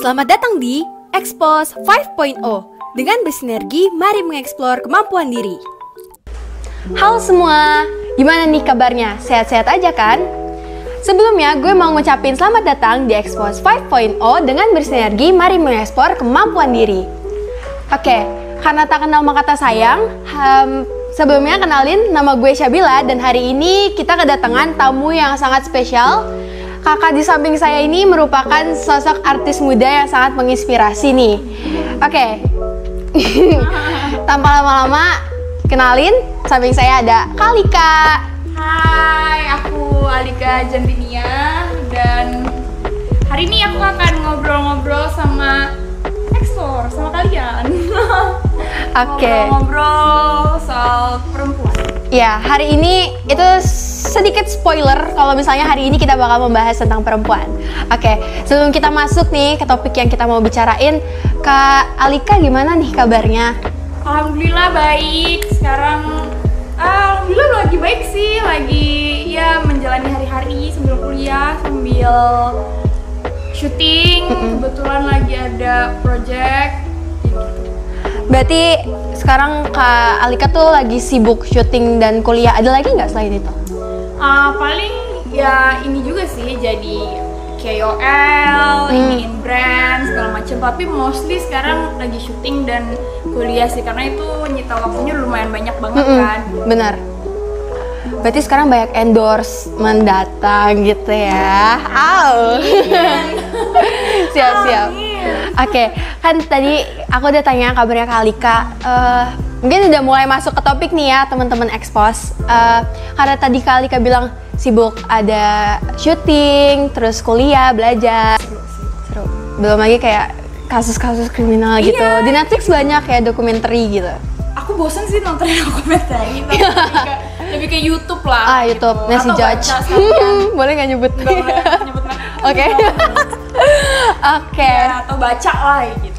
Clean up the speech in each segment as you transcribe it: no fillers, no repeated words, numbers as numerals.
Selamat datang di Expose 5.0. Dengan bersinergi, mari mengeksplor kemampuan diri. Halo semua, gimana nih kabarnya? Sehat-sehat aja kan? Sebelumnya, gue mau ngucapin selamat datang di Expose 5.0 dengan bersinergi, mari mengeksplor kemampuan diri. Oke, karena tak kenal maka tak sayang, sebelumnya kenalin, nama gue Syabila dan hari ini kita kedatangan tamu yang sangat spesial. Kakak di samping saya ini merupakan sosok artis muda yang sangat menginspirasi nih. Oke, tanpa lama-lama, kenalin, samping saya ada Kalika. Hai, aku Alika Jantinia dan hari ini aku akan ngobrol-ngobrol sama Explore, sama kalian. Oke. Ngobrol-ngobrol soal perempuan. Ya, hari ini itu sedikit spoiler kalau misalnya hari ini kita bakal membahas tentang perempuan. Oke, sebelum kita masuk nih ke topik yang kita mau bicarain, Kak Alika gimana nih kabarnya? Alhamdulillah baik. Sekarang alhamdulillah lagi baik sih, lagi ya menjalani hari-hari sambil kuliah, sambil syuting. Kebetulan lagi ada project. Berarti sekarang Kak Alika tuh lagi sibuk syuting dan kuliah. Ada lagi nggak selain itu? Paling ya ini juga sih, jadi KOL, iniin brand segala macam. Tapi mostly sekarang lagi syuting dan kuliah sih, karena itu nyita waktunya lumayan banyak banget kan. Benar. Berarti sekarang banyak endorsement datang gitu ya. Siap-siap. Oke, kan tadi aku udah tanya kabarnya Kak Alika. Mungkin udah mulai masuk ke topik nih ya teman-teman Expose. Karena tadi Kak Alika bilang sibuk ada syuting, terus kuliah, belajar. Seru. Belum lagi kayak kasus-kasus kriminal gitu. Di Netflix banyak kayak dokumenter gitu. Aku bosan sih nonton dokumenter, lebih ke YouTube lah. YouTube, gitu. Nancy Atau Judge. baca sekalian. Boleh nggak nyebut? Nggak boleh nyebut merek. Oke. Oke. Ya, atau baca lah gitu.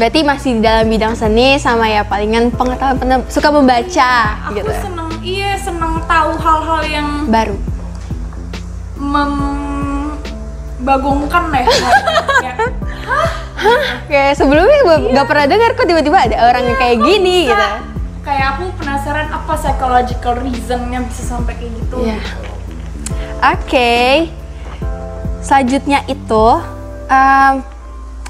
Berarti masih di dalam bidang seni sama ya palingan pengetahuan suka membaca Aku gitu. seneng tahu hal-hal yang Baru. membagongkan lah ya. Oke, sebelumnya nggak pernah dengar kok tiba-tiba ada orang yang kayak gini gitu. Kayak aku penasaran apa psychological reasonnya bisa sampai kayak gitu. Iya. Oke. Selanjutnya itu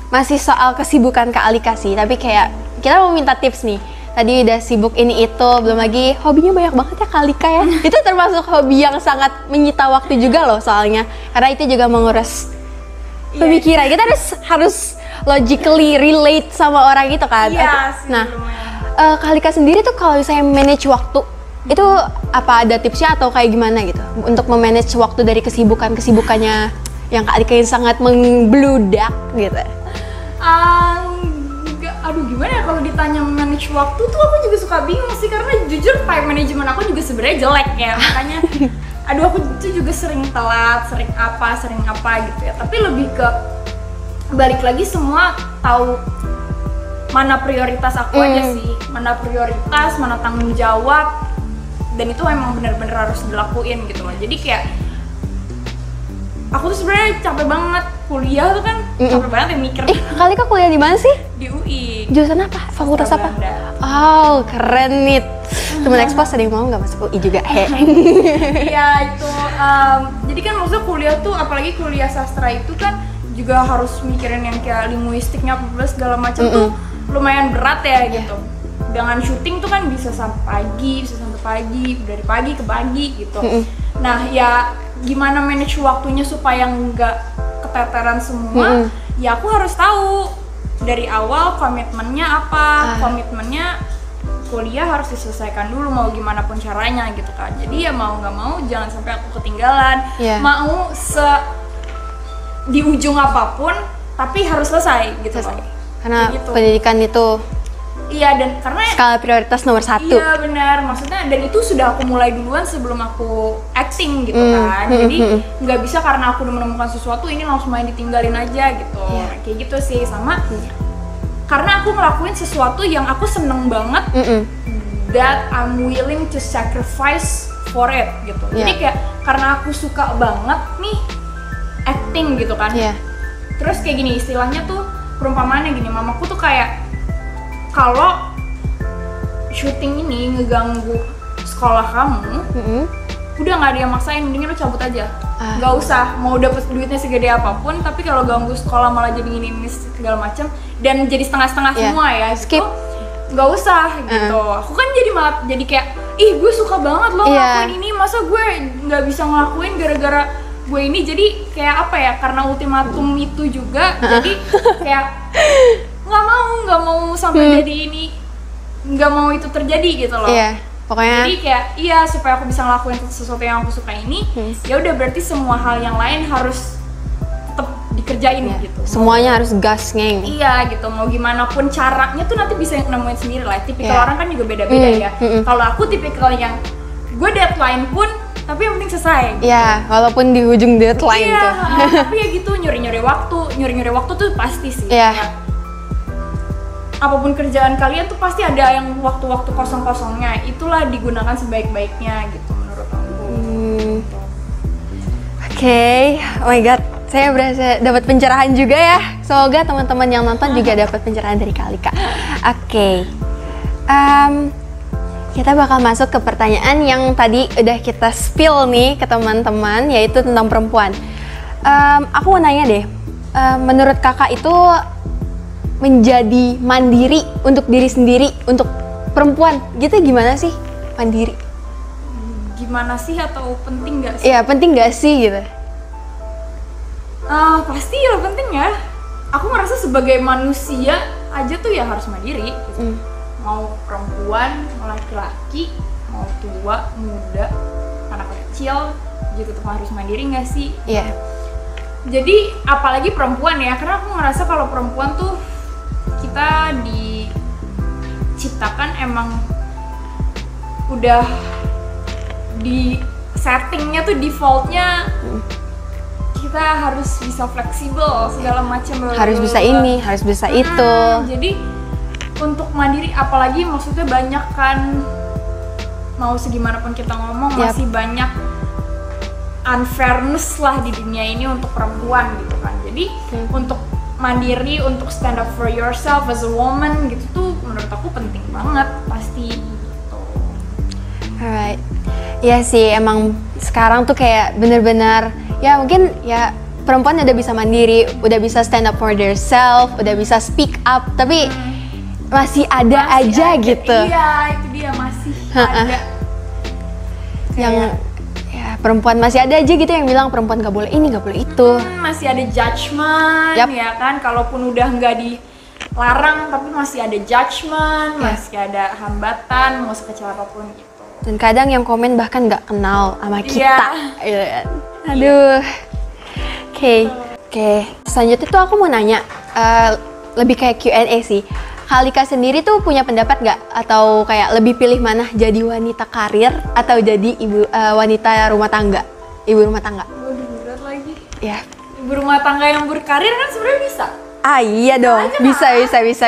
masih soal kesibukan Kak Alika sih, tapi kayak kita mau minta tips nih. Tadi udah sibuk ini itu, belum lagi hobinya banyak banget ya Kak Alika ya. Itu termasuk hobi yang sangat menyita waktu juga loh soalnya, karena itu juga menguras pemikiran. Kita harus logically relate sama orang itu kan. Iya sih, nah, lumayan. Kak Alika sendiri tuh kalau saya manage waktu itu apa ada tipsnya atau kayak gimana gitu untuk memanage waktu dari kesibukannya yang Kak Alika yang sangat membludak gitu? Aduh gimana ya kalau ditanya manage waktu tuh aku juga suka bingung sih, karena jujur time management aku juga sebenarnya jelek ya, makanya aduh aku tuh juga sering telat, sering apa gitu ya. Tapi lebih ke balik lagi semua tahu mana prioritas aku aja sih, mana prioritas, mana tanggung jawab, dan itu emang bener-bener harus dilakuin gitu loh. Jadi kayak aku tuh sebenarnya capek banget kuliah tuh kan, capek banget ya mikir. Kak Alika kuliah di mana sih? Di UI. Jurusan apa? Fakultas apa? Belanda. Oh, keren nih. Temen Expose ada yang mau nggak masuk UI juga? Iya itu. Jadi kan maksudnya kuliah tuh, apalagi kuliah sastra itu kan juga harus mikirin yang kayak linguistiknya plus segala macam tuh lumayan berat ya gitu. Dengan syuting tuh kan bisa sampai pagi, dari pagi ke pagi gitu. Nah ya gimana manage waktunya supaya nggak keteteran semua? Ya aku harus tahu dari awal komitmennya apa. Komitmennya kuliah harus diselesaikan dulu mau gimana pun caranya gitu kan. Jadi ya mau nggak mau jangan sampai aku ketinggalan. Mau di ujung apapun tapi harus selesai gitu kan. Karena gitu. Pendidikan itu dan karena skala prioritas nomor 1. Iya benar, maksudnya dan itu sudah aku mulai duluan sebelum aku acting gitu kan. Jadi nggak bisa karena aku udah menemukan sesuatu ini langsung main ditinggalin aja gitu. Kayak gitu sih. Sama karena aku ngelakuin sesuatu yang aku seneng banget, that I'm willing to sacrifice for it gitu. Jadi kayak karena aku suka banget nih acting gitu kan. Terus kayak gini, istilahnya tuh perumpamaannya gini, mamaku tuh kayak kalau syuting ini ngeganggu sekolah kamu, udah nggak ada yang maksain, mendingan lu cabut aja. Nggak usah mau dapet duitnya segede apapun, tapi kalau ganggu sekolah malah jadi ini segala macam dan jadi setengah-setengah semua ya, skip. gitu, nggak usah gitu. Aku kan jadi malah jadi kayak, ih gue suka banget lo ngelakuin ini, masa gue nggak bisa ngelakuin gara-gara gue ini. Jadi kayak apa ya, karena ultimatum itu juga, jadi kayak nggak mau sampai jadi ini, nggak mau itu terjadi gitu loh. Pokoknya jadi kayak supaya aku bisa ngelakuin sesuatu yang aku suka ini, ya udah berarti semua hal yang lain harus tetap dikerjain gitu. Semuanya harus gas ngeng. Iya gitu, mau gimana pun caranya tuh nanti bisa nemuin sendiri lah. Tipikal orang kan juga beda-beda ya. Kalau aku tipikal yang gue deadline pun tapi yang penting selesai. Iya, walaupun di ujung deadline tuh. Tapi ya gitu, nyuri-nyuri waktu tuh pasti sih. Iya. Apapun kerjaan kalian tuh pasti ada yang waktu-waktu kosong-kosongnya, itulah digunakan sebaik-baiknya gitu menurut aku. Oke, oh my god, saya berasa dapat pencerahan juga ya. Semoga teman-teman yang nonton juga dapat pencerahan dari Kalika. Oke, kita bakal masuk ke pertanyaan yang tadi udah kita spill nih ke teman-teman, yaitu tentang perempuan. Aku mau nanya deh, menurut kakak itu menjadi mandiri untuk diri sendiri, untuk perempuan gitu gimana sih mandiri? Gimana sih atau penting gak sih? Iya, penting gak sih gitu? Pasti lah penting ya. Aku ngerasa sebagai manusia aja tuh ya harus mandiri gitu. Mau perempuan, mau laki-laki, mau tua, muda, anak kecil juga tuh harus mandiri gak sih? Iya. Jadi apalagi perempuan ya, karena aku ngerasa kalau perempuan tuh kita diciptakan emang udah di settingnya tuh defaultnya kita harus bisa fleksibel segala macam, harus bisa ini, harus bisa itu. Jadi untuk mandiri, apalagi maksudnya banyak kan, mau segimanapun kita ngomong masih banyak unfairness lah di dunia ini untuk perempuan gitu kan. Jadi untuk mandiri, untuk stand up for yourself as a woman gitu tuh menurut aku penting banget pasti gitu. Alright, ya sih emang sekarang tuh kayak bener-bener ya mungkin ya perempuan udah bisa mandiri, udah bisa stand up for themselves, udah bisa speak up, tapi masih ada aja gitu. Iya, itu dia masih ada. Yang perempuan masih ada aja gitu yang bilang perempuan gak boleh ini, gak boleh itu. Masih ada judgement, ya kan, kalaupun udah nggak dilarang tapi masih ada judgement, masih ada hambatan, mau sekecil apapun gitu. Dan kadang yang komen bahkan nggak kenal sama kita. Aduh. Oke. Selanjutnya tuh aku mau nanya, lebih kayak Q&A sih. Kalika sendiri tuh punya pendapat nggak? Atau kayak lebih pilih mana? Jadi wanita karir atau jadi wanita rumah tangga? Ibu rumah tangga? Waduh, berat lagi. Ya. Ibu rumah tangga yang berkarir kan sebenarnya bisa. Iya dong, bisa.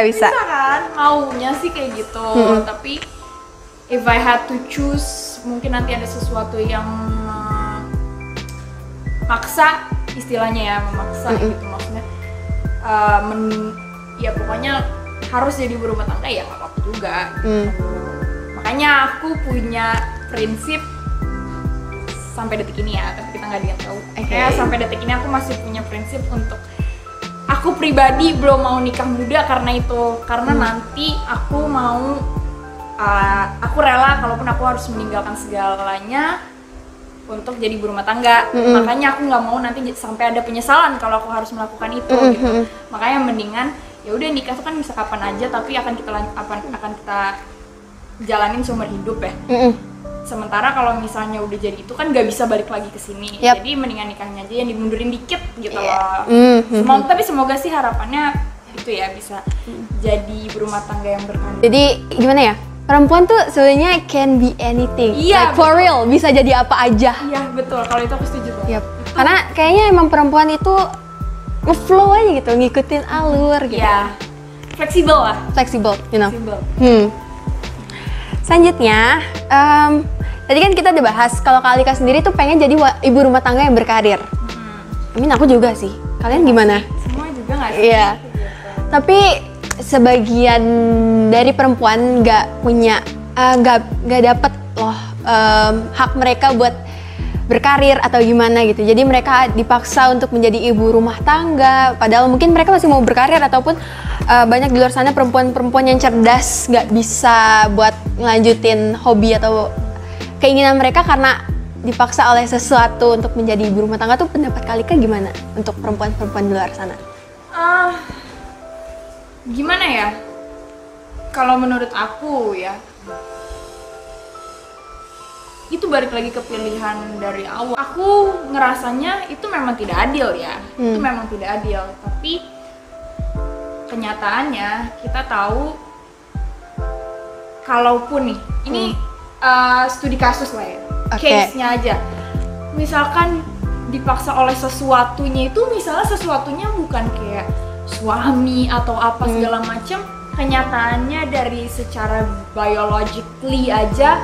Bisa kan? Maunya sih kayak gitu. Tapi if I had to choose, mungkin nanti ada sesuatu yang maksa, istilahnya ya, memaksa gitu maksudnya. Ya pokoknya harus jadi ibu rumah tangga ya nggak apa-apa juga. Makanya aku punya prinsip sampai detik ini ya, tapi kita nggak ada yang tahu. Kayak sampai detik ini aku masih punya prinsip untuk aku pribadi belum mau nikah muda karena itu, karena nanti aku mau aku rela kalaupun aku harus meninggalkan segalanya untuk jadi ibu rumah tangga. Makanya aku nggak mau nanti sampai ada penyesalan kalau aku harus melakukan itu gitu. Makanya mendingan ya udah nikah tuh kan bisa kapan aja, tapi akan kita jalanin seumur hidup ya. Sementara kalau misalnya udah jadi itu kan nggak bisa balik lagi ke sini. Jadi mendingan nikahnya aja yang dimundurin dikit gitu loh. Tapi semoga sih harapannya itu ya bisa jadi berumah tangga yang berkarir. Jadi gimana ya? Perempuan tuh sebenarnya can be anything. Iya, like for real, bisa jadi apa aja. Iya, betul. Kalau itu aku setuju banget. Karena kayaknya emang perempuan itu nge-flow aja gitu, ngikutin alur gitu. Iya. Fleksibel lah. Fleksibel, you know. Fleksibel. Selanjutnya, tadi kan kita udah bahas kalau Kalika sendiri tuh pengen jadi ibu rumah tangga yang berkarir. Amin, aku juga sih. Kalian gimana? Semua juga nggak sih? Iya. Tapi sebagian dari perempuan nggak punya, nggak dapet loh hak mereka buat berkarir atau gimana gitu. Jadi mereka dipaksa untuk menjadi ibu rumah tangga. Padahal mungkin mereka masih mau berkarir, ataupun banyak di luar sana perempuan-perempuan yang cerdas nggak bisa buat ngelanjutin hobi atau keinginan mereka karena dipaksa oleh sesuatu untuk menjadi ibu rumah tangga. Tuh pendapat Kalika gimana untuk perempuan-perempuan di luar sana? Gimana ya? Kalau menurut aku ya, itu balik lagi ke pilihan dari awal. Aku ngerasanya itu memang tidak adil ya. Itu memang tidak adil. Tapi kenyataannya kita tahu, kalaupun nih, ini studi kasus lah ya, case-nya aja. Misalkan dipaksa oleh sesuatunya itu, misalnya sesuatunya bukan kayak suami atau apa segala macam. Kenyataannya dari secara biologically aja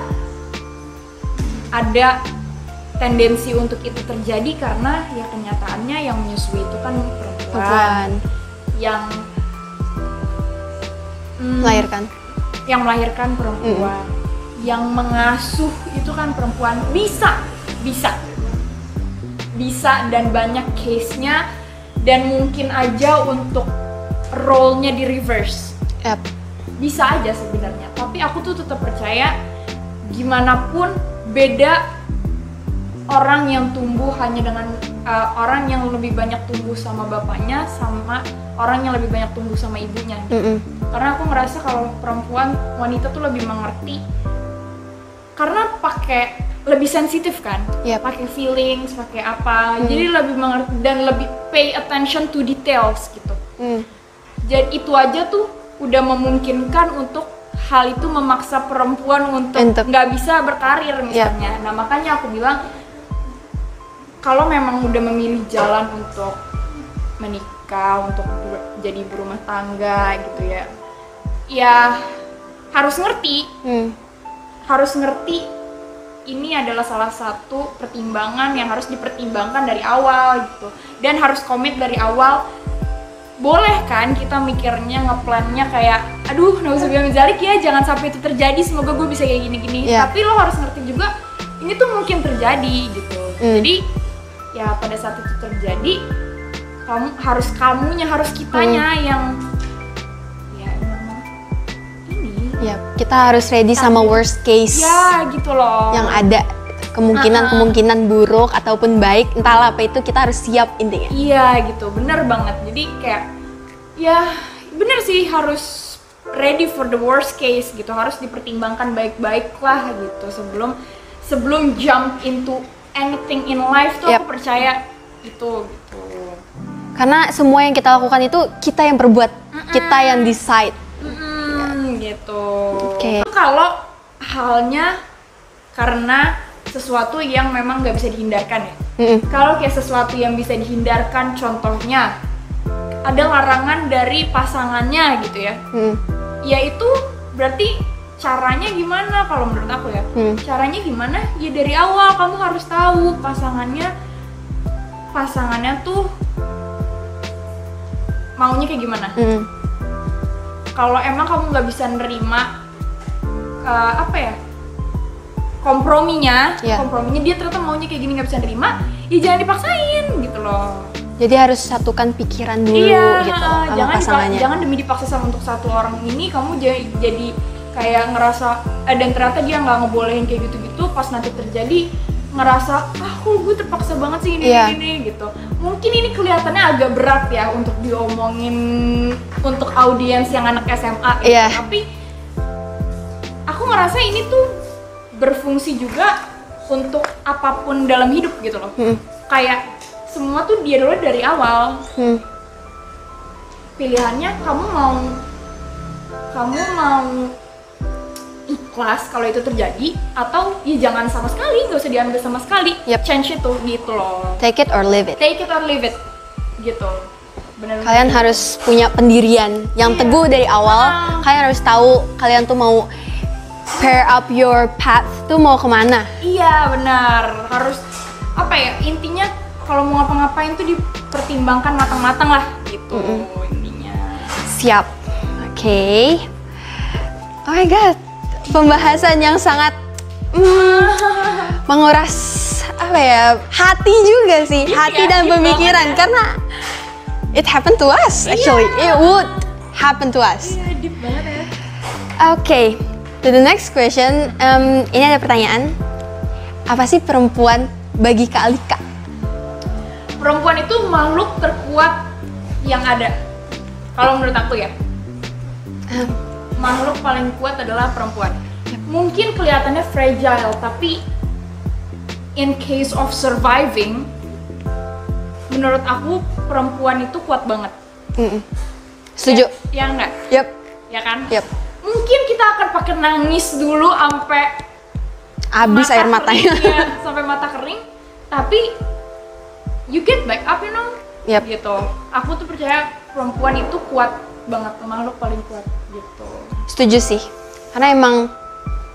ada tendensi untuk itu terjadi, karena ya kenyataannya yang menyusui itu kan perempuan. Yang melahirkan perempuan, yang mengasuh itu kan perempuan. Bisa dan banyak case-nya, dan mungkin aja untuk role-nya di reverse. Bisa aja sebenarnya, tapi aku tuh tetap percaya gimana pun beda orang yang tumbuh hanya dengan orang yang lebih banyak tumbuh sama bapaknya, sama orang yang lebih banyak tumbuh sama ibunya. Karena aku ngerasa kalau perempuan, wanita tuh lebih mengerti karena lebih sensitif kan, pakai feelings, pakai apa, jadi lebih mengerti dan lebih pay attention to details gitu. Jadi itu aja tuh udah memungkinkan untuk hal itu memaksa perempuan untuk nggak bisa berkarir misalnya. Nah makanya aku bilang, kalau memang udah memilih jalan untuk menikah, untuk jadi ibu rumah tangga gitu ya harus ngerti, ini adalah salah satu pertimbangan yang harus dipertimbangkan dari awal gitu, dan harus komit dari awal. Boleh kan kita mikirnya, ngeplannya kayak, aduh nauzubillah min dzalik ya, jangan sampai itu terjadi, semoga gue bisa kayak gini-gini. Tapi lo harus ngerti juga ini tuh mungkin terjadi gitu. Jadi ya pada saat itu terjadi, kamunya harus kitanya yang kita harus ready sama worst case. Gitu loh. Yang ada kemungkinan buruk ataupun baik, entahlah apa itu, kita harus siap intinya. Gitu, bener banget. Jadi kayak bener sih, harus ready for the worst case gitu, harus dipertimbangkan baik-baik lah gitu sebelum jump into anything in life tuh. Aku percaya gitu. Karena semua yang kita lakukan itu kita yang perbuat, kita yang decide. Gitu. Kalau halnya karena sesuatu yang memang nggak bisa dihindarkan ya. Kalau kayak sesuatu yang bisa dihindarkan, contohnya ada larangan dari pasangannya gitu ya. Ya itu berarti caranya gimana kalau menurut aku ya? Caranya gimana? Ya dari awal kamu harus tahu pasangannya tuh maunya kayak gimana. Kalau emang kamu nggak bisa nerima komprominya dia ternyata maunya kayak gini, nggak bisa nerima, ya jangan dipaksain gitu loh. Jadi harus satukan pikiran dulu gitu sama pasangannya. Jangan demi dipaksa sama untuk satu orang ini kamu jadi kayak ngerasa dan ternyata dia nggak ngebolehin kayak gitu-gitu, pas nanti terjadi ngerasa gue terpaksa banget sih ini gitu. Mungkin ini kelihatannya agak berat ya untuk diomongin untuk audiens yang anak SMA gitu. Tapi aku ngerasa ini tuh berfungsi juga untuk apapun dalam hidup gitu loh. Kayak semua tuh dia dulu dari awal. Pilihannya kamu mau ikhlas kalau itu terjadi, atau ya jangan sama sekali, nggak usah diambil sama sekali. Change itu gitu loh. Take it or leave it gitu. Bener. Kalian harus punya pendirian yang teguh dari awal. Kalian harus tahu kalian tuh mau pair up your path tuh mau kemana. Benar, harus intinya kalau mau ngapa-ngapain tuh dipertimbangkan matang-matang lah gitu. gitu intinya. Siap. Oke. Oh my god. Pembahasan yang sangat menguras apa ya? Hati juga sih, hati dan pemikiran karena it happened to us actually. It would happen to us. Iya, deep banget ya. Oke. To the next question. Ini ada pertanyaan. Apa sih perempuan bagi Kak Alika? Perempuan itu makhluk terkuat yang ada. Kalau menurut aku ya. Makhluk paling kuat adalah perempuan. Mungkin kelihatannya fragile, tapi in case of surviving, menurut aku perempuan itu kuat banget. Setuju. Ya enggak? Yep. Ya kan? Yep. Mungkin kita akan pakai nangis dulu sampai Habis air matanya. kering, ya, sampai mata kering, tapi you get back up, you know? Yep. Gitu. Aku tuh percaya perempuan itu kuat banget, makhluk paling kuat gitu. Setuju sih. Karena emang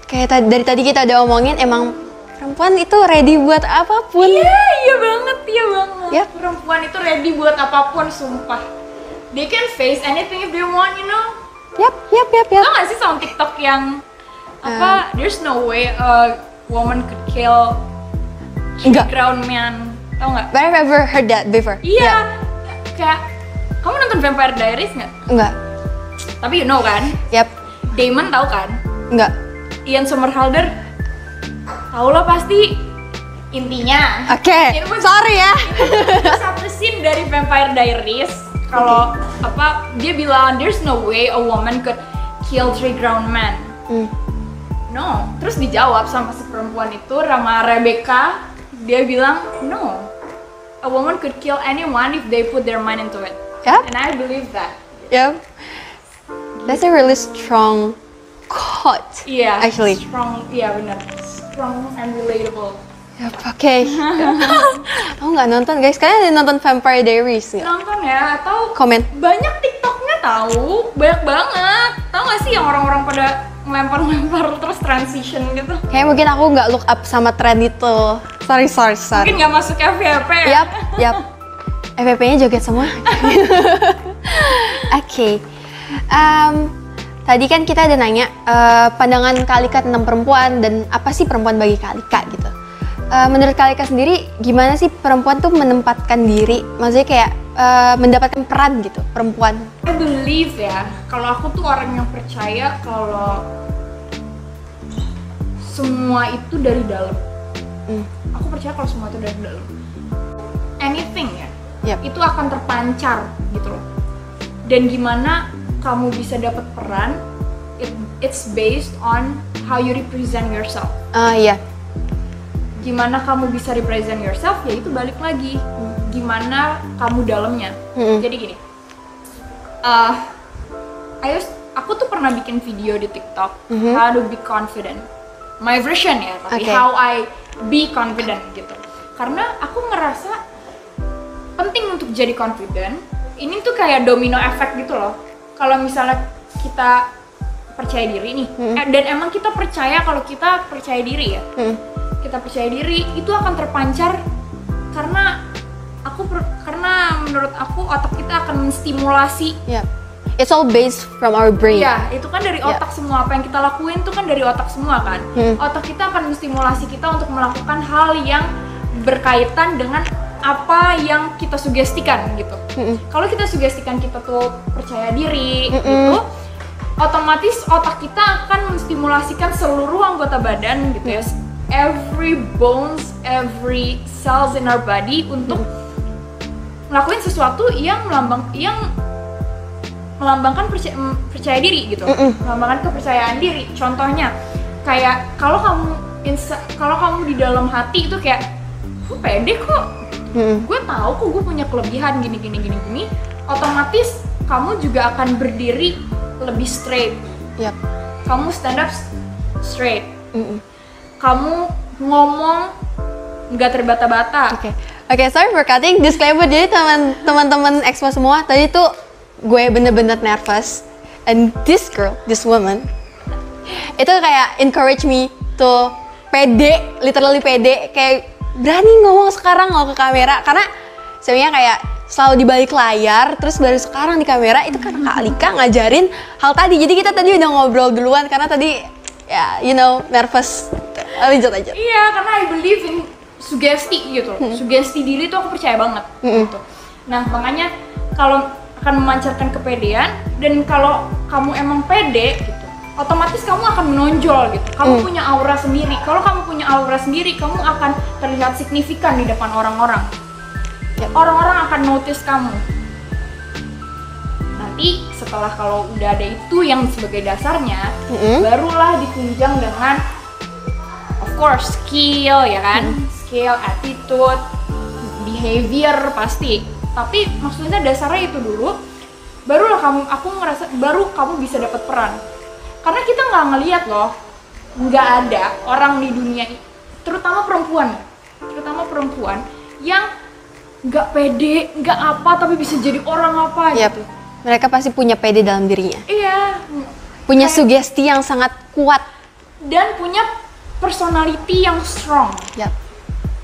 kayak dari tadi kita udah omongin, emang perempuan itu ready buat apapun. Iya banget, iya banget. Yep. Perempuan itu ready buat apapun, sumpah. They can face anything if they want, you know? Yap. Tau gak sih sama TikTok yang apa? There's no way a woman could kill Enggak. ground man. Tau gak? But I've ever heard that before. Iya. Kayak kamu nonton Vampire Diaries nggak? Enggak. Tapi you know kan? Yap. Damon tahu kan? Enggak. Ian Somerhalder tahu lah pasti. Intinya. Oke. It was- Sorry ya. Ada satu scene dari Vampire Diaries kalau apa dia bilang there's no way a woman could kill 3 grown men. No, terus dijawab sama si perempuan itu sama Rebecca, dia bilang no, a woman could kill anyone if they put their mind into it. Yep. And I believe that. Yep. That's a really strong quote. Iya. Actually. Strong, iya benar. Strong and relatable. Yep. Oke. Aku nggak nonton guys. Kalian ada nonton Vampire Diaries nggak? Nonton ya atau Komen. banyak TikToknya tahu, banyak banget. Tahu nggak sih yang orang-orang pada ngelempar-ngelempar terus transition gitu? Kayak mungkin aku nggak look up sama trend itu. Sorry. Mungkin nggak masuk FYP ya? Yap. FVP-nya joget semua. Oke. Tadi kan kita ada nanya pandangan Kak Alika tentang perempuan dan apa sih perempuan bagi Kak Alika gitu. Menurut Kak Alika sendiri, gimana sih perempuan tuh menempatkan diri? Maksudnya kayak mendapatkan peran gitu, perempuan. I believe ya, kalau aku tuh orang yang percaya kalau semua itu dari dalam. Aku percaya kalau semua itu dari dalam. Anything ya, Yep. itu akan terpancar gitu loh. Dan gimana kamu bisa dapat peran, it's based on how you represent yourself. Iya. Gimana kamu bisa represent yourself, ya itu balik lagi. Gimana kamu dalamnya. Jadi gini, aku tuh pernah bikin video di TikTok, how to be confident. My version ya, tapi Okay. how I be confident gitu. Karena aku ngerasa penting untuk jadi confident. Ini tuh kayak domino effect gitu loh. Kalau misalnya kita percaya diri nih, dan emang kita percaya kalau kita percaya diri ya. Kita percaya diri itu akan terpancar karena karena menurut aku otak kita akan menstimulasi. Yep. It's all based from our brain. Iya, itu kan dari otak semua. Apa yang kita lakuin itu kan dari otak semua kan. Otak kita akan menstimulasi kita untuk melakukan hal yang berkaitan dengan apa yang kita sugestikan gitu. Kalau kita sugestikan kita tuh percaya diri gitu, otomatis otak kita akan menstimulasikan seluruh anggota badan gitu ya. Every bones, every cells in our body untuk ngelakuin sesuatu yang melambangkan percaya diri gitu, melambangkan kepercayaan diri. Contohnya kayak kalau kamu di dalam hati itu kayak gue pede kok, gue tahu kok gue punya kelebihan gini, otomatis kamu juga akan berdiri lebih straight. Yep. Kamu stand up straight. Kamu ngomong nggak terbata-bata. Oke, sorry for cutting. Disclaimer, jadi teman-teman Expo semua, tadi tuh gue bener-bener nervous. And this girl, this woman, itu kayak encourage me to pede, literally pede, kayak berani ngomong sekarang loh ke kamera. Karena sebenarnya kayak selalu di balik layar, terus baru sekarang di kamera, itu karena Kak Alika ngajarin hal tadi. Jadi kita tadi udah ngobrol duluan karena tadi ya nervous. Lanjut aja. Iya, karena I believe in sugesti gitu. Sugesti diri tuh aku percaya banget gitu. Nah, makanya kalau akan memancarkan kepedean, dan kalau kamu emang pede gitu, otomatis kamu akan menonjol gitu. Kamu punya aura sendiri. Kalau kamu punya aura sendiri, kamu akan terlihat signifikan di depan orang-orang. Orang-orang akan notice kamu. Nanti setelah kalau udah ada itu yang sebagai dasarnya, barulah ditunjang dengan of course skill ya kan, skill, attitude, behavior pasti. Tapi maksudnya dasarnya itu dulu, barulah aku ngerasa baru kamu bisa dapat peran. Karena kita nggak ngelihat loh, nggak ada orang di dunia, terutama perempuan yang nggak pede, nggak apa, tapi bisa jadi orang apa gitu. Mereka pasti punya pede dalam dirinya. Iya. Punya sugesti yang sangat kuat dan punya personality yang strong.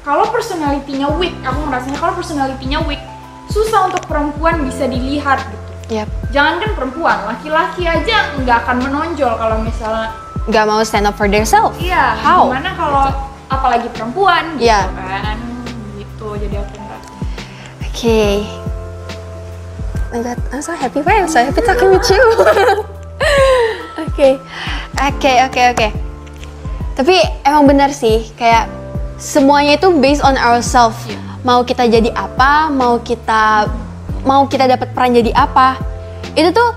Kalau personality-nya weak, aku ngerasanya kalau personality-nya weak, susah untuk perempuan bisa dilihat gitu. Jangankan perempuan, laki-laki aja nggak akan menonjol kalau misalnya nggak mau stand up for themselves. Iya. How? Gimana kalau apalagi perempuan gitu kan? Gitu. Jadi aku ngerasa. Okay. Oh my God, I'm so happy, I'm so happy talking with you. Oke. Tapi emang benar sih, kayak semuanya itu based on ourselves. Mau kita jadi apa, mau kita dapat peran jadi apa, itu tuh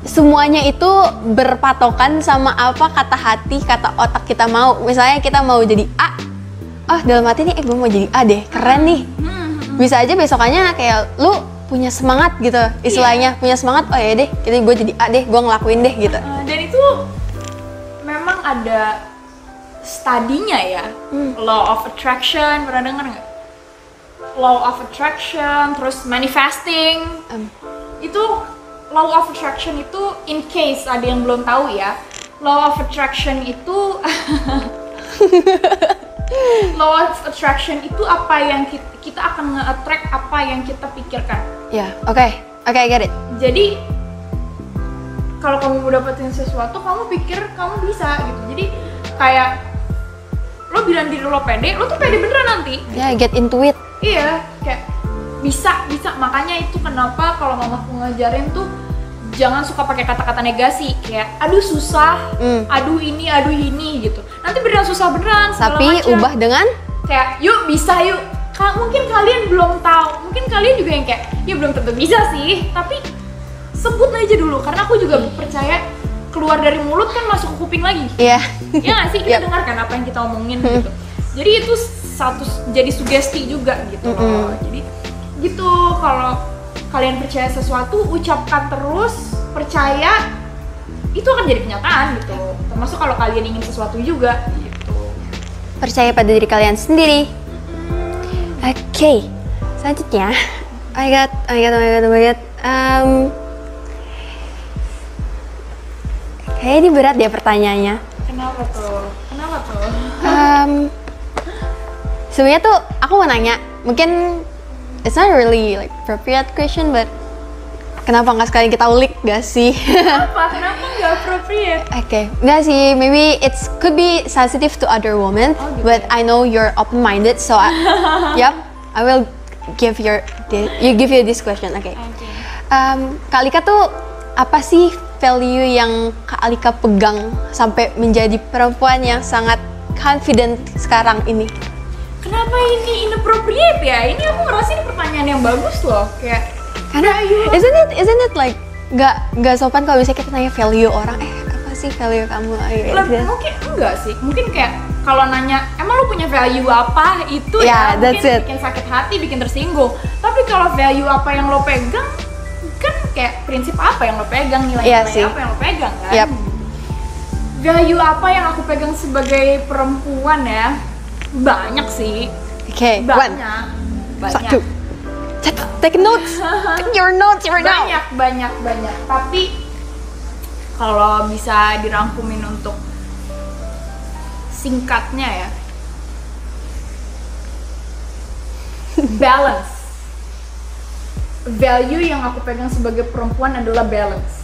semuanya itu berpatokan sama apa kata hati, kata otak kita mau. Misalnya kita mau jadi A, dalam hati nih, gue mau jadi A deh, keren nih. Bisa aja besokannya kayak lu punya semangat gitu, istilahnya punya semangat, oh ya deh, jadi gue jadi A deh, gue ngelakuin deh gitu. Dan itu memang ada studinya ya, law of attraction, pernah denger nggak? Law of attraction, terus manifesting. Itu law of attraction itu, in case ada yang belum tahu ya, law of attraction itu law of attraction itu apa yang kita akan nge-attract apa yang kita pikirkan. Oke, I get it. Jadi kalau kamu mau dapetin sesuatu, kamu pikir kamu bisa gitu. Jadi kayak lo bilang diri lo pede, lo tuh pede beneran nanti. Get into it. Iya, kayak bisa. Makanya itu kenapa kalau mamaku ngajarin tuh jangan suka pakai kata-kata negasi, kayak aduh susah, aduh ini gitu. Nanti beneran susah beneran. Tapi ubah dengan kayak yuk bisa yuk. Mungkin kalian belum tahu, mungkin kalian juga yang kayak ya belum tentu bisa sih, tapi sebut aja dulu, karena aku juga percaya keluar dari mulut kan masuk ke kuping lagi. Ya nggak sih, kita dengarkan apa yang kita omongin gitu. Jadi itu jadi sugesti juga gitu loh. Jadi gitu, kalau kalian percaya sesuatu, ucapkan terus, percaya, itu akan jadi kenyataan gitu. Termasuk kalau kalian ingin sesuatu juga gitu. Percaya pada diri kalian sendiri. Oke, selanjutnya I got. Kayaknya ini berat ya pertanyaannya. Kenapa tuh? Sebenarnya tuh aku mau nanya, mungkin it's not really like appropriate question, but kenapa nggak sekalian kita ulik gak sih? Kenapa nggak appropriate? Oke, nggak sih, maybe it's could be sensitive to other women, gitu. but I know you're open-minded, so I will give you this question. Oke. Kak Alika tuh apa sih value yang Kak Alika pegang sampai menjadi perempuan yang sangat confident sekarang ini? Kenapa ini inappropriate ya? Ini aku ngerasa ini pertanyaan yang bagus loh, kayak karena isn't it like nggak sopan kalau misalnya kita tanya value orang, apa sih value kamu? Mungkin enggak sih, mungkin kayak kalau nanya emang lu punya value apa, itu mungkin bikin sakit hati, bikin tersinggung. Tapi kalau value apa yang lo pegang, kan kayak prinsip apa yang lo pegang, nilai-nilai apa yang lo pegang kan? Value apa yang aku pegang sebagai perempuan ya? Banyak sih. Banyak. Satu. Take notes. Take your notes right now. Banyak. Tapi kalau bisa dirangkumin untuk singkatnya ya, balance. value yang aku pegang sebagai perempuan adalah balance.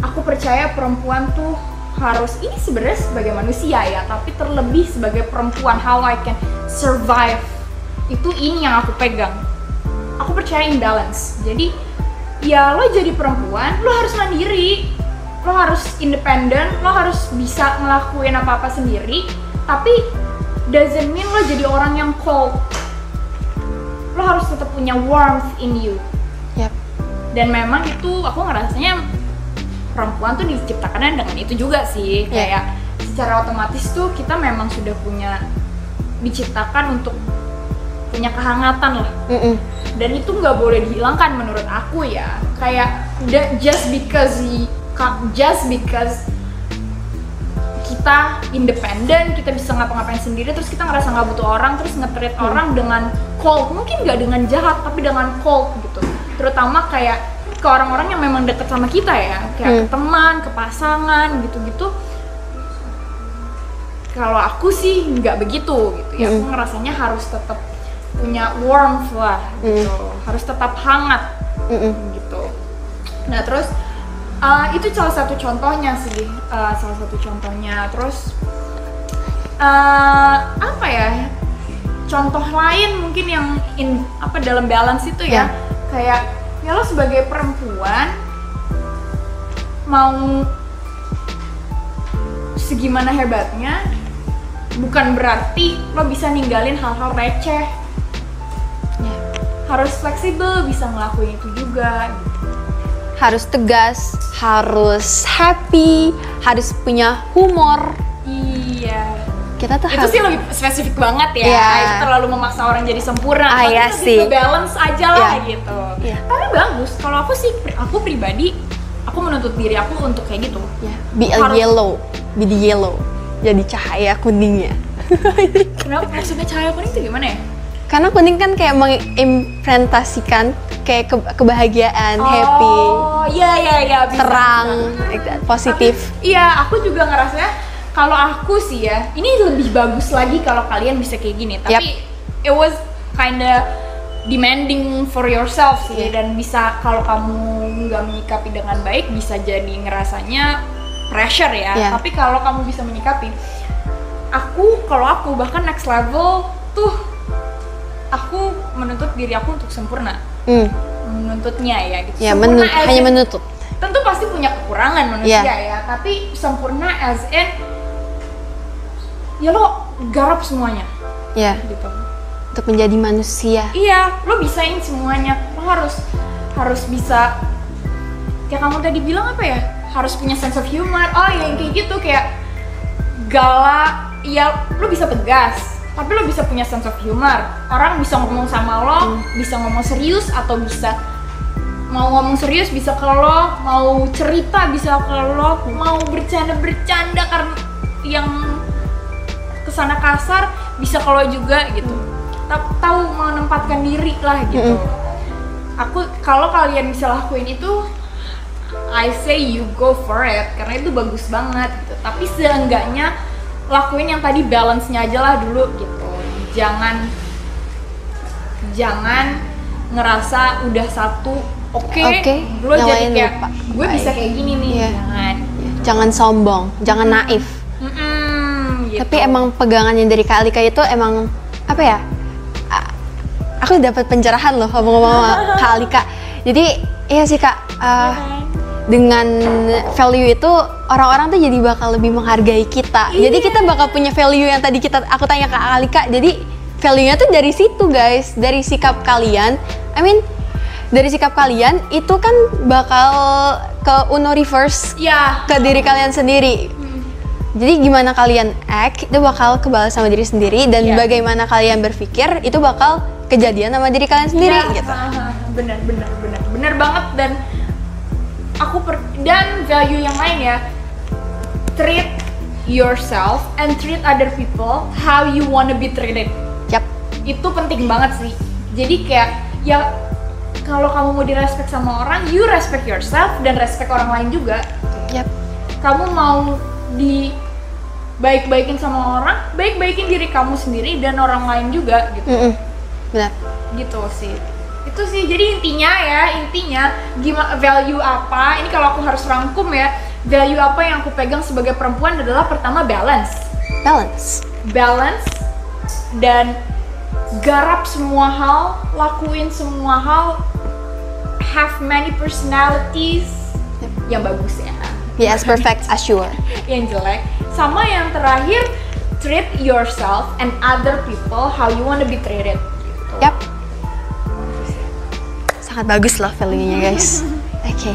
Aku percaya perempuan tuh harus, ini sebenarnya sebagai manusia ya, tapi terlebih sebagai perempuan, how I can survive, itu ini yang aku pegang. Aku percaya in balance. Jadi ya lo jadi perempuan, lo harus mandiri, lo harus independen, lo harus bisa ngelakuin apa-apa sendiri, tapi doesn't mean lo jadi orang yang cold. Lo harus tetap punya warmth in you. Yap. Dan memang itu aku ngerasanya perempuan tuh diciptakannya dengan itu juga sih. Kayak secara otomatis tuh kita memang sudah punya, diciptakan untuk punya kehangatan lah. Dan itu nggak boleh dihilangkan menurut aku ya. Kayak just because kita independen, kita bisa ngapa-ngapain sendiri, terus kita ngerasa nggak butuh orang, terus nge-treat orang dengan cold, mungkin nggak dengan jahat tapi dengan cold gitu. Terutama kayak ke orang-orang yang memang deket sama kita ya, kayak ke teman, ke pasangan gitu-gitu. Kalau aku sih nggak begitu gitu ya. Aku ngerasanya harus tetap punya warmth lah gitu, harus tetap hangat gitu. Nah terus itu salah satu contohnya sih, Terus apa ya? Contoh lain mungkin yang dalam balance itu ya, kayak ya lo sebagai perempuan mau segimana hebatnya, bukan berarti lo bisa ninggalin hal-hal receh. Harus fleksibel, bisa ngelakuin itu juga. Harus tegas, harus happy, harus punya humor. Iya. Kita tuh itu sih lebih spesifik banget ya. Itu terlalu memaksa orang jadi sempurna. Iya sih. Balance aja lah gitu. Tapi bagus. Kalau aku pribadi, aku menuntut diri aku untuk kayak gitu. Be a yellow, be the yellow. Jadi cahaya kuningnya. Kenapa maksudnya cahaya kuning itu gimana ya? Karena kuning kan kayak mengimplementasikan kayak kebahagiaan, happy, terang, positif. Iya, aku juga ngerasanya kalau aku sih ya, ini lebih bagus lagi kalau kalian bisa kayak gini. Tapi it was kinda demanding for yourself sih, dan bisa kalau kamu nggak menyikapi dengan baik bisa jadi ngerasanya pressure ya. Tapi kalau kamu bisa menyikapi, kalau aku bahkan next level tuh, aku menuntut diri aku untuk sempurna. Menuntutnya ya gitu. Ya, hanya menuntut. Tentu pasti punya kekurangan manusia ya, tapi sempurna as in ya lo garap semuanya. Gitu. Untuk menjadi manusia. Iya, lo bisain semuanya. Lo harus bisa, kayak kamu tadi bilang apa ya? Harus punya sense of humor. Oh, yang kayak gitu, kayak galak. Ya, lo bisa tegas, tapi lo bisa punya sense of humor. Orang bisa ngomong sama lo, bisa ngomong serius, atau bisa mau ngomong serius bisa ke lo, mau cerita bisa ke lo, mau bercanda karena yang kesana kasar bisa ke lo juga gitu. Tahu menempatkan diri lah gitu. Kalau kalian bisa lakuin itu, I say you go for it, karena itu bagus banget gitu. Tapi seenggaknya lakuin yang tadi balance-nya aja lah dulu gitu. Jangan ngerasa udah satu oke, lo jadi kayak gue bisa kayak gini nih. Jangan sombong, jangan naif. Gitu. Tapi emang pegangannya dari Kak Alika itu emang apa ya? Aku dapat pencerahan loh ngomong-ngomong sama Kak Alika. Jadi iya sih Kak, dengan value itu orang-orang tuh jadi bakal lebih menghargai kita. Jadi kita bakal punya value yang tadi aku tanya ke Kak Alika. Jadi value-nya tuh dari situ guys, dari sikap kalian. Dari sikap kalian itu kan bakal ke reverse ke diri kalian sendiri. Jadi gimana kalian act itu bakal kebalas sama diri sendiri, dan bagaimana kalian berpikir itu bakal kejadian sama diri kalian sendiri gitu. Bener banget. Dan value yang lain ya, treat yourself and treat other people how you wanna be treated. Itu penting banget sih. Jadi kayak ya kalau kamu mau direspek sama orang, you respect yourself dan respect orang lain juga. Kamu mau baik-baikin sama orang, baik-baikin diri kamu sendiri dan orang lain juga gitu. Benar. Gitu sih. Itu sih, jadi intinya gimana, value apa, ini kalau aku harus rangkum ya, value apa yang aku pegang sebagai perempuan adalah pertama balance, dan garap semua hal, lakuin semua hal, have many personalities yang bagus ya. Yes, perfect as you are. Yang jelek. Sama yang terakhir, treat yourself and other people how you want to be treated. Gitu. Yap. Sangat bagus loh value-nya guys. Okay.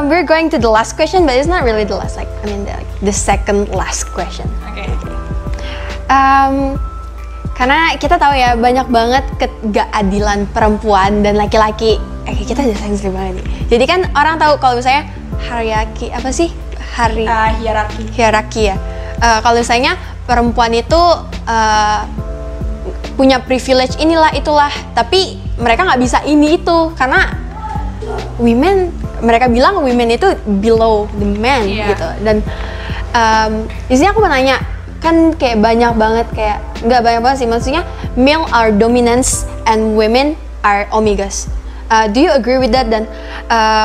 We're going to the last question, but it's not really the last. The second last question. Oke. Karena kita tahu ya banyak banget keadilan perempuan dan laki-laki. Kita udah sensitif banget nih. Jadi kan orang tahu kalau misalnya hierarki apa sih? Hierarki ya. Kalau misalnya perempuan itu punya privilege inilah itulah, tapi mereka nggak bisa ini itu karena mereka bilang women itu below the man gitu. Dan di sini aku mau nanya, kan kayak banyak banget, kayak nggak banyak banget sih, maksudnya male are dominance and women are omegas. Do you agree with that? Dan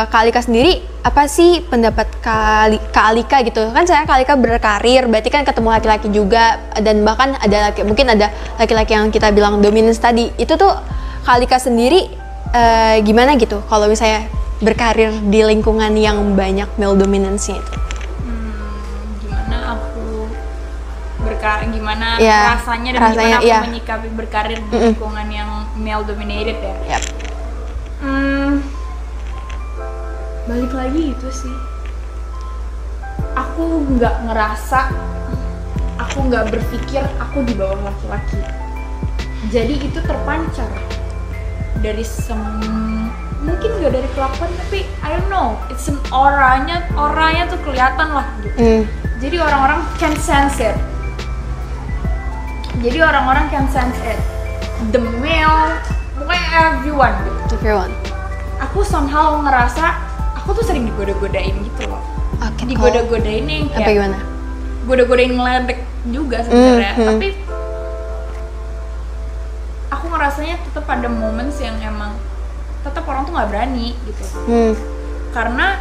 Kak Alika sendiri, apa sih pendapat Kak Alika gitu? Kan saya Kak Alika berkarir, berarti kan ketemu laki-laki juga, dan bahkan mungkin ada laki-laki yang kita bilang dominance tadi. Itu tuh Kak Alika sendiri gimana gitu kalau misalnya berkarir di lingkungan yang banyak male dominance-nya itu? Gimana rasanya dan gimana aku menyikapi berkarir di lingkungan yang male dominated ya? Balik lagi itu sih, aku nggak berpikir aku di bawah laki-laki. Jadi itu terpancar dari mungkin nggak dari kelakuan, tapi I don't know, it's an oranya tuh kelihatan lah gitu. Jadi orang-orang can sense it. The male, pokoknya everyone gitu. Aku somehow ngerasa aku tuh sering digoda-godain gitu loh. Digoda-godain nih kayak gimana? Goda-godain ngeledek juga sebenarnya, tapi aku ngerasanya tetap ada moments yang emang tetap orang tuh nggak berani gitu. Karena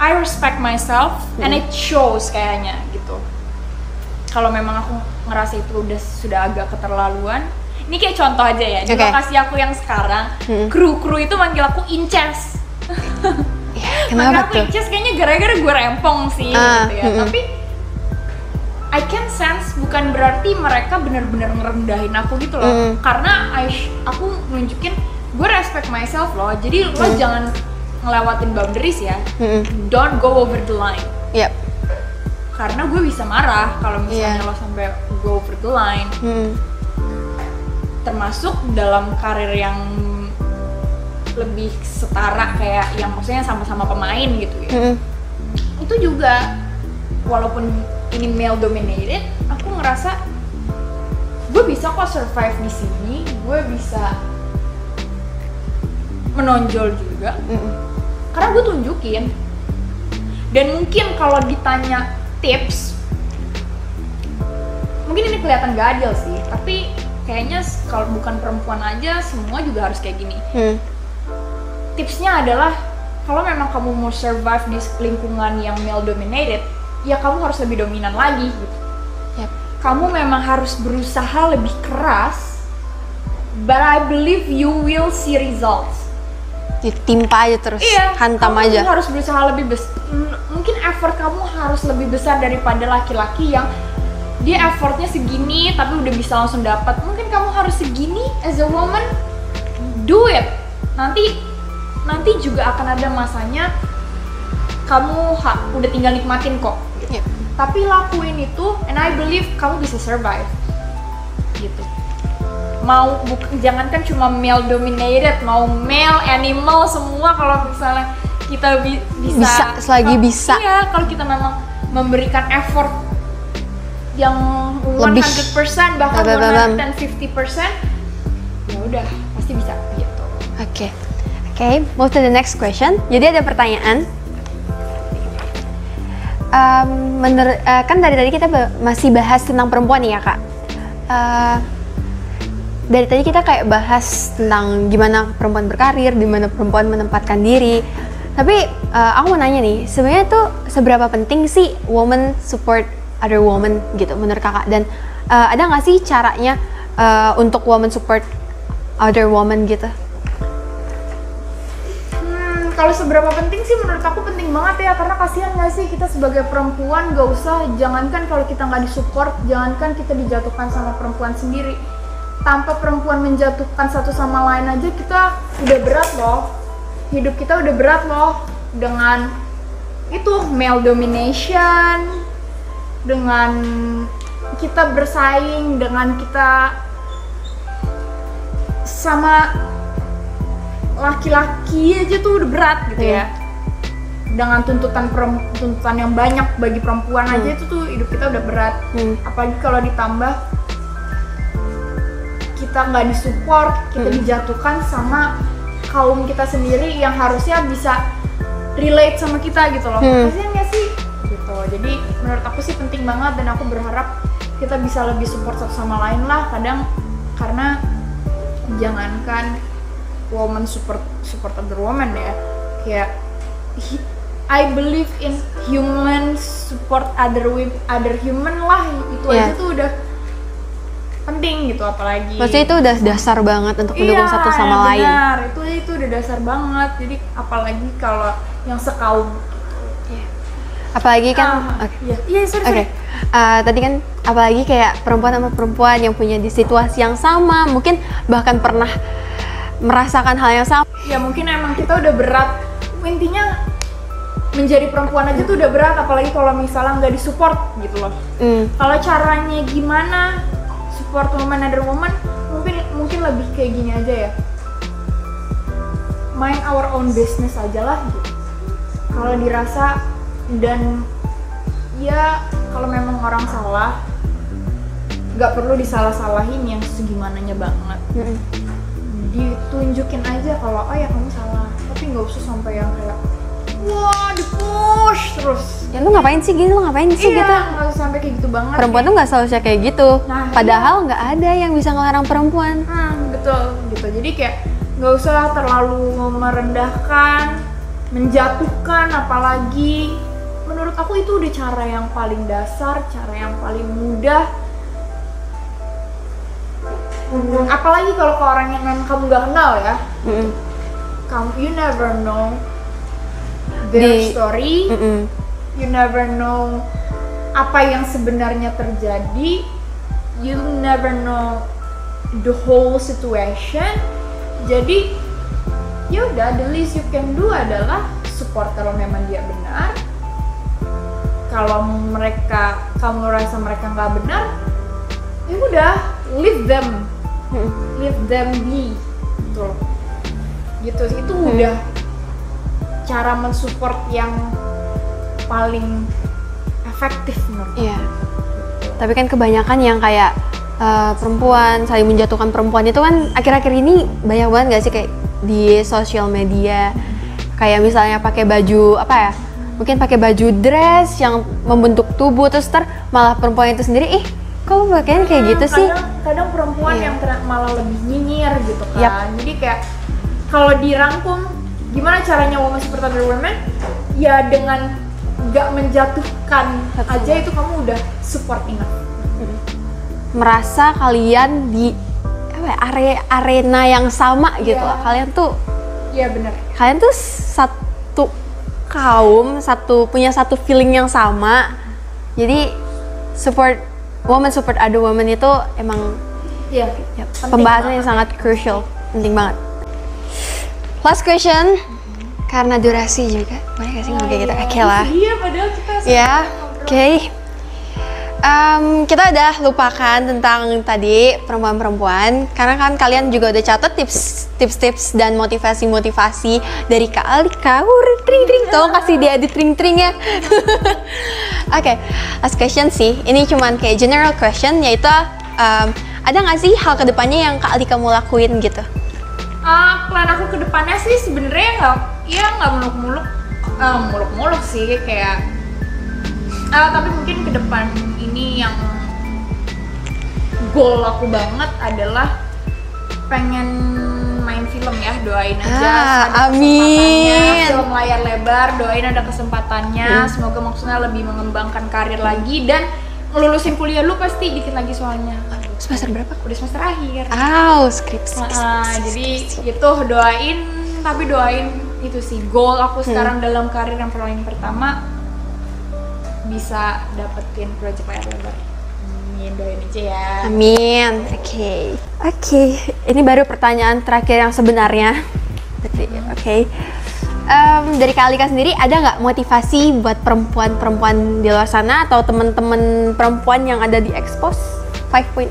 I respect myself and it shows kayaknya gitu. Kalau memang aku ngerasa itu sudah agak keterlaluan, ini kayak contoh aja ya, di lokasi aku yang sekarang, kru itu manggil aku Inces. Manggil aku Inces kayaknya gara-gara gue rempong sih gitu ya. Tapi I can sense bukan berarti mereka benar-benar ngerendahin aku gitu loh. Karena aku nunjukin gue respect myself loh. Jadi lo jangan ngelewatin boundaries ya. Don't go over the line. Karena gue bisa marah kalau misalnya lo sampai go over the line. Termasuk dalam karir yang lebih setara, kayak yang maksudnya sama-sama pemain gitu ya. Itu juga walaupun ini male dominated, aku ngerasa gue bisa kok survive di sini, gue bisa menonjol juga. Karena gue tunjukin. Dan mungkin kalau ditanya tips, mungkin ini kelihatan gak adil sih, tapi kayaknya kalau bukan perempuan aja, semua juga harus kayak gini. Tipsnya adalah kalau memang kamu mau survive di lingkungan yang male dominated, ya kamu harus lebih dominan lagi gitu. Kamu memang harus berusaha lebih keras, but I believe you will see results. Ditimpa aja terus, hantam kamu aja. Kamu harus berusaha lebih mungkin effort kamu harus lebih besar daripada laki-laki yang dia effortnya segini tapi udah bisa langsung dapat. Mungkin kamu harus segini as a woman, do it. Nanti juga akan ada masanya kamu udah tinggal nikmatin kok gitu. Tapi lakuin itu and I believe kamu bisa survive gitu. Jangankan cuma male dominated, mau male, animal, semua, kalau misalnya kita bisa selagi bisa. Iya, kalau kita memang memberikan effort yang 100% bahkan 150%, ya udah pasti bisa gitu. Oke, move to the next question. Jadi ada pertanyaan. Kan dari tadi kita masih bahas tentang perempuan nih ya Kak. dari tadi kita kayak bahas tentang gimana perempuan berkarir, gimana perempuan menempatkan diri. Tapi aku mau nanya nih, sebenarnya tuh seberapa penting sih woman support other woman gitu menurut kakak? Dan ada nggak sih caranya untuk woman support other woman gitu? Kalau seberapa penting sih menurut aku penting banget ya, karena kasihan nggak sih kita sebagai perempuan, gak usah, jangankan kalau kita nggak disupport, jangankan kita dijatuhkan sama perempuan sendiri, tanpa perempuan menjatuhkan satu sama lain aja kita udah berat loh, hidup kita udah berat loh, dengan itu male domination, dengan kita bersaing, dengan kita sama laki-laki aja tuh udah berat gitu ya. Dengan tuntutan yang banyak bagi perempuan aja itu tuh hidup kita udah berat. Apalagi kalau ditambah kita nggak disupport, kita dijatuhkan sama kaum kita sendiri yang harusnya bisa relate sama kita gitu loh. Kasian nggak sih? Gitu. Jadi menurut aku sih penting banget, dan aku berharap kita bisa lebih support satu sama lain lah. Kadang karena jangankan woman support other woman ya, kayak I believe in human support other human lah, itu aja tuh udah penting gitu. Apalagi maksudnya itu udah dasar banget untuk mendukung satu sama lain. Benar, itu udah dasar banget. Jadi apalagi kalau yang sekaum apalagi kan sorry. Tadi kan apalagi kayak perempuan sama perempuan yang punya di situasi yang sama, mungkin bahkan pernah merasakan hal yang sama. Ya mungkin emang kita udah berat, intinya menjadi perempuan aja tuh udah berat, apalagi kalau misalnya nggak disupport gitu loh. Kalau caranya gimana support woman other woman, mungkin lebih kayak gini aja ya, mind our own business aja lah gitu. Kalau dirasa, dan ya kalau memang orang salah nggak perlu disalah-salahin yang segimananya banget. Ditunjukin aja kalau oh ya kamu salah, tapi nggak usah sampai yang kayak wah di-push terus. Ya lu ngapain sih gini, lu ngapain sih gitu. Nggak usah sampai kayak gitu banget. Perempuan tuh nggak seharusnya kayak gitu. Padahal nggak ada yang bisa ngelarang perempuan. Betul gitu. Jadi kayak nggak usah terlalu merendahkan, menjatuhkan, apalagi menurut aku itu udah cara yang paling dasar, cara yang paling mudah. Apalagi kalau ke orang yang kamu gak kenal ya, you never know their story, you never know apa yang sebenarnya terjadi, you never know the whole situation. Jadi yaudah, the least you can do adalah support kalau memang dia benar. Kalau kamu rasa mereka nggak benar, ya udah, leave them be gitu. Itu udah cara mensupport yang paling efektif menurut aku. Tapi kan kebanyakan yang kayak perempuan saling menjatuhkan perempuan itu kan akhir-akhir ini banyak banget nggak sih, kayak di sosial media, kayak misalnya pakai baju mungkin pakai baju dress yang membentuk tubuh, terus malah perempuan itu sendiri kok pakaian kayak gitu sih. Kadang perempuan yang malah lebih nyinyir gitu kan. Jadi kayak kalau dirangkum gimana caranya woman support other women, ya dengan gak menjatuhkan aja itu kamu udah support enough. Merasa kalian di arena yang sama gitu loh. Kalian tuh benar. Kalian tuh satu kaum, punya satu feeling yang sama. Jadi woman support other woman itu emang pembahasan yang sangat crucial, penting banget. Last question, karena durasi juga, boleh gak sih ngomong kayak gitu? Oke lah. Iya, padahal kita oke. Kita udah lupakan tentang tadi perempuan-perempuan, karena kan kalian juga udah catat tips-tips dan motivasi-motivasi dari Kak Alika. Tring-tring, tolong kasih dia di tring-tring ya. Oke, last question sih. Ini cuman kayak general question, yaitu ada nggak sih hal kedepannya yang Kak Alika mau lakuin gitu? Plan aku kedepannya sih sebenarnya nggak muluk-muluk sih, kayak tapi mungkin ke depan ini yang goal aku banget adalah pengen main film ya, doain aja. Ada Amin. kesempatannya, film layar lebar, doain ada kesempatannya. Semoga maksudnya lebih mengembangkan karir lagi dan ngelulusin kuliah lu pasti dikit lagi soalnya. Semester berapa? Udah semester akhir. Skripsi. Jadi itu doain, tapi doain itu sih goal aku sekarang dalam karir yang paling pertama bisa dapetin project layar lebar. Amin, doain aja ya. Amin. Oke. Ini baru pertanyaan terakhir yang sebenarnya. Oke. Dari Kak Alika sendiri ada nggak motivasi buat perempuan-perempuan di luar sana atau teman-teman perempuan yang ada di Expose 5.0?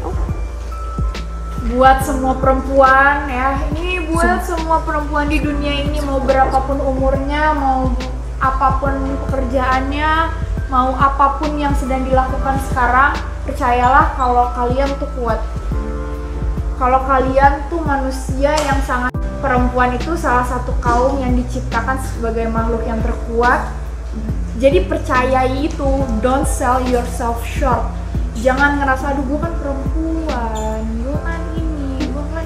Buat semua perempuan ya, ini buat semua perempuan di dunia ini, mau berapapun umurnya, mau apapun pekerjaannya, mau apapun yang sedang dilakukan sekarang, percayalah kalau kalian tuh kuat. Kalau kalian tuh manusia yang sangat, perempuan itu salah satu kaum yang diciptakan sebagai makhluk yang terkuat. Jadi percayai itu, don't sell yourself short. Jangan ngerasa, aduh gue kan perempuan, gue kan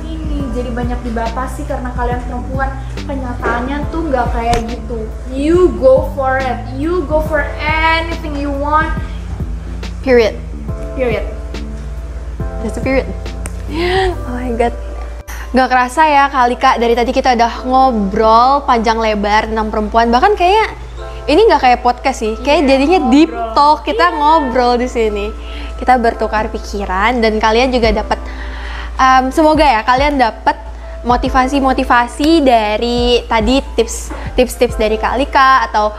ini. Jadi banyak dibatasi karena kalian perempuan. Kenyataannya tuh nggak kayak gitu. You go for it, you go for anything you want. Period. Just a period. Oh my god. Gak kerasa ya Kak Alika, dari tadi kita udah ngobrol panjang lebar tentang perempuan. Bahkan kayaknya ini nggak kayak podcast sih, kayak jadinya deep talk. Kita ngobrol di sini, kita bertukar pikiran dan kalian juga dapat. Semoga ya kalian dapat motivasi dari tadi tips-tips dari Kak Alika atau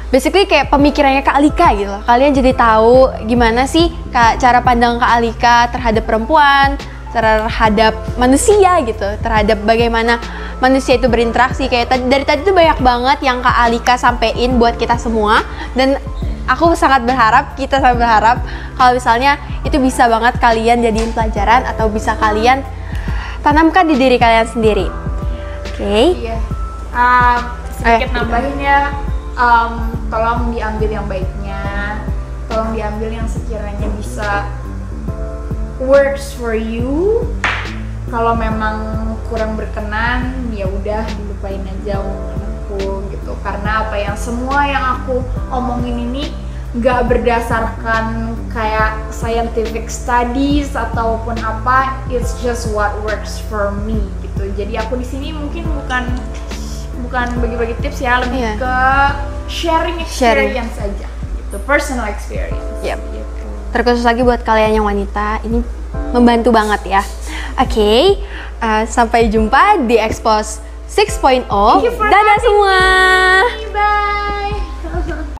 basically kayak pemikirannya Kak Alika gitu loh. Kalian jadi tahu gimana sih cara pandang Kak Alika terhadap perempuan, terhadap manusia gitu, terhadap bagaimana manusia itu berinteraksi. Kayak dari tadi tuh banyak banget yang Kak Alika sampein buat kita semua, dan aku sangat berharap, kita sangat berharap kalau misalnya itu bisa banget kalian jadiin pelajaran atau bisa kalian tanamkan di diri kalian sendiri. Iya. Sedikit nambahin ya, tolong diambil yang baiknya, tolong diambil yang sekiranya bisa works for you. Kalau memang kurang berkenan, ya udah dilupain aja omongan aku gitu. Karena apa yang semua yang aku omongin ini nggak berdasarkan kayak scientific studies ataupun apa, it's just what works for me gitu. Jadi aku di sini mungkin bukan bagi-bagi tips ya, lebih ke sharing experience aja gitu, personal experience. Yep. Gitu. Terkhusus lagi buat kalian yang wanita, ini membantu banget ya. Sampai jumpa di Expose 6.0. Dadah semua.